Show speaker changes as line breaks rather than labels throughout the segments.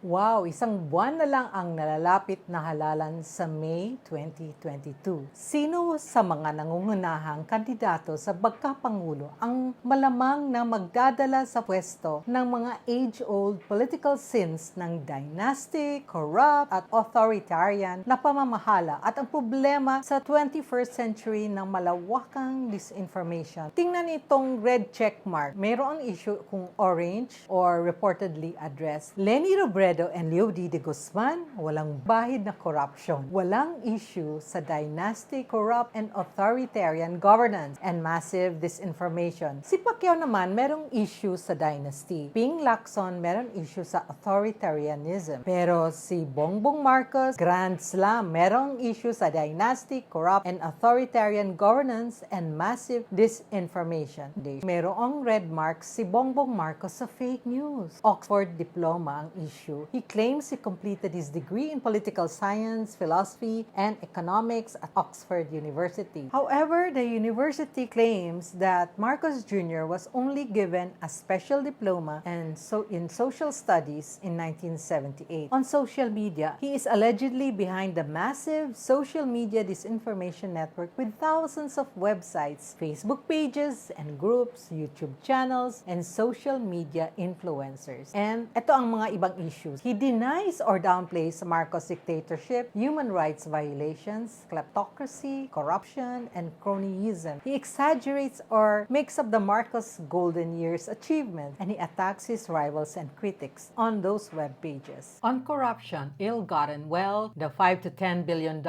Wow, isang buwan na lang ang nalalapit na halalan sa May 2022. Sino sa mga nangungunahang kandidato sa pagkapangulo ang malamang na magdadala sa pwesto ng mga age-old political sins ng dynastic, corrupt at authoritarian na pamamahala at ang problema sa 21st century ng malawakang disinformation? Tingnan itong red checkmark. Mayroong issue kung orange or reportedly addressed. Leni Robredo and Leo D. de Guzman, walang bahid na corruption. Walang issue sa dynastic, corrupt, and authoritarian governance and massive disinformation. Si Pacquiao naman, merong issue sa dynasty. Ping Lacson, merong issue sa authoritarianism. Pero si Bongbong Marcos, Grand Slam, merong issue sa dynastic, corrupt, and authoritarian governance and massive disinformation. Merong red mark si Bongbong Marcos sa fake news. Oxford diploma ang issue. He claims he completed his degree in political science, philosophy, and economics at Oxford University. However, the university claims that Marcos Jr. was only given a special diploma in social studies in 1978. On social media, he is allegedly behind the massive social media disinformation network with thousands of websites, Facebook pages and groups, YouTube channels, and social media influencers. And ito ang mga ibang issues. He denies or downplays Marcos' dictatorship, human rights violations, kleptocracy, corruption, and cronyism. He exaggerates or makes up the Marcos golden years achievement, and he attacks his rivals and critics on those web pages. On corruption, ill-gotten wealth, the $5 to $10 billion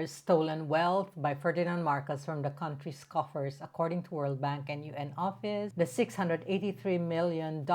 stolen wealth by Ferdinand Marcos from the country's coffers, according to World Bank and UN office, the $683 million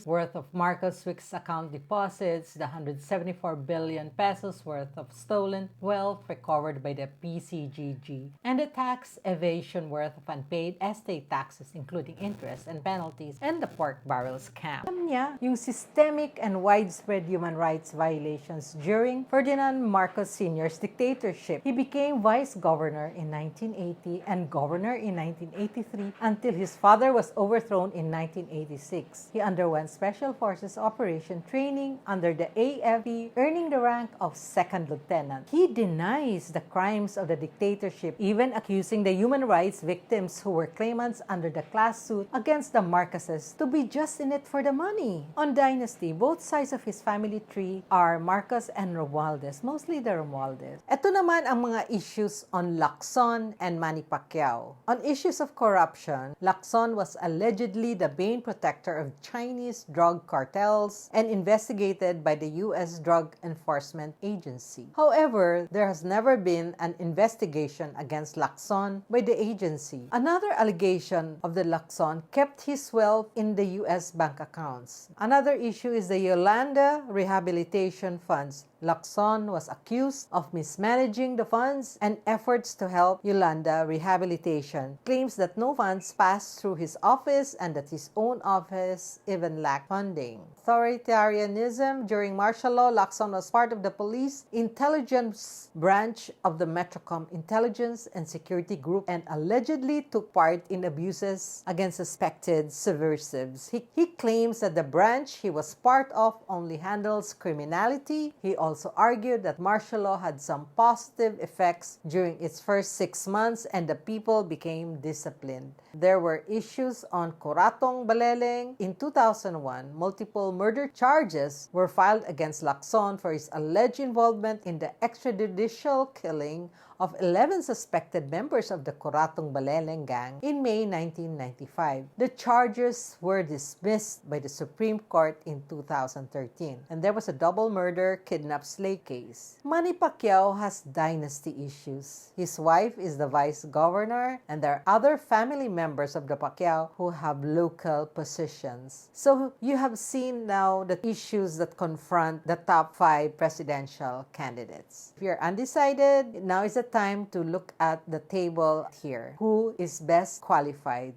worth of Marcos Swiss account deposits, the 174 billion pesos worth of stolen wealth recovered by the PCGG, and the tax evasion worth of unpaid estate taxes including interest and penalties, and the pork barrel scam. Alam niya, yung systemic and widespread human rights violations during Ferdinand Marcos Sr.'s dictatorship. He became vice governor in 1980 and governor in 1983 until his father was overthrown in 1986. He underwent Special Forces operation training under the AFP, earning the rank of second lieutenant. He denies the crimes of the dictatorship, even accusing the human rights victims who were claimants under the class suit against the Marcoses to be just in it for the money. On dynasty, both sides of his family tree are Marcos and Romualdez, mostly the Romualdez. Ito naman ang mga issues on Lacson and Manny Pacquiao. On issues of corruption, Lacson was allegedly the main protector of Chinese drug cartels and investigated by the U.S. Drug Enforcement Agency. However, there has never been an investigation against Lacson by the agency. Another allegation of the Lacson kept his wealth in the U.S. bank accounts. Another issue is the Yolanda Rehabilitation Funds. Lacson was accused of mismanaging the funds and efforts to help Yolanda Rehabilitation, claims that no funds passed through his office and that his own office even lacked funding. Authoritarianism. During martial law, Lacson was part of the police intelligence branch of the Metrocom Intelligence and Security Group and allegedly took part in abuses against suspected subversives. He claims that the branch he was part of only handles criminality. He also argued that martial law had some positive effects during its first 6 months and the people became disciplined. There were issues on Coratong Baleleng. In 2001, multiple murder charges were filed against Lacson for his alleged involvement in the extrajudicial killing of 11 suspected members of the Coratong Baleleng gang in May 1995. The charges were dismissed by the Supreme Court in 2013, and there was a double murder kidnap slave case. Manny Pacquiao has dynasty issues. His wife is the vice governor, and there are other family members of the Pacquiao who have local positions. So you have seen now the issues that confront the top 5 presidential candidates. If you're undecided, now is the time to look at the table here. Who is best qualified